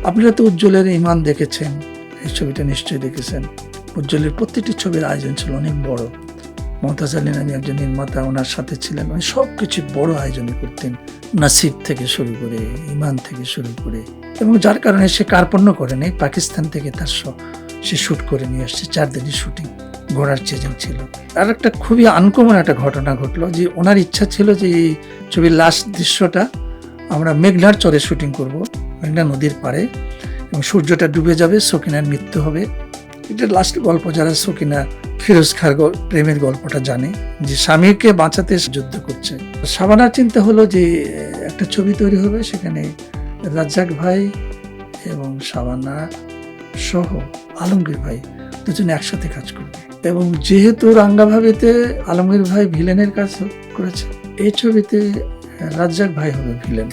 আপনারা তো উজ্জ্বলের ইমান দেখেছেন, এই ছবিটা নিশ্চয়ই দেখেছেন। উজ্জ্বলের প্রত্যেকটি ছবির আয়োজন ছিল অনেক বড়। মমতাজ আলী নামে একজন নির্মাতা ওনার সাথে ছিলেন, উনি সব কিছু বড় আয়োজনে করতেন, নাসিব থেকে শুরু করে, ইমান থেকে শুরু করে, এবং যার কারণে সে কার্পণ্য করেনি। পাকিস্তান থেকে তার সে শ্যুট করে নিয়ে আসছে, 4 দিনের শুটিং, ঘোড়ার চেজিং ছিল। আর একটা খুবই আনকমন একটা ঘটনা ঘটলো, যে ওনার ইচ্ছা ছিল যে এই ছবির লাস্ট দৃশ্যটা আমরা মেঘনার চরে শুটিং করব, মেঘনা নদীর পাড়ে, এবং সূর্যটা ডুবে যাবে, সকিনার মৃত্যু হবে। এটা লাস্ট গল্প, যারা সকিনা ফিরোজ খার প্রেমের গল্পটা জানে, যে স্বামীকে বাঁচাতে যুদ্ধ করছে। শাবানার চিন্তা হলো যে একটা ছবি তৈরি হবে, সেখানে রাজ্জাক ভাই এবং শাবানা সহ আলমগীর ভাই দুজনে একসাথে কাজ করবে। এবং যেহেতু রাঙ্গাভাবিতে আলমগীর ভাই ভিলেনের কাজ করেছে, এই ছবিতে রাজ্জাক ভাই হবে ভিলেন।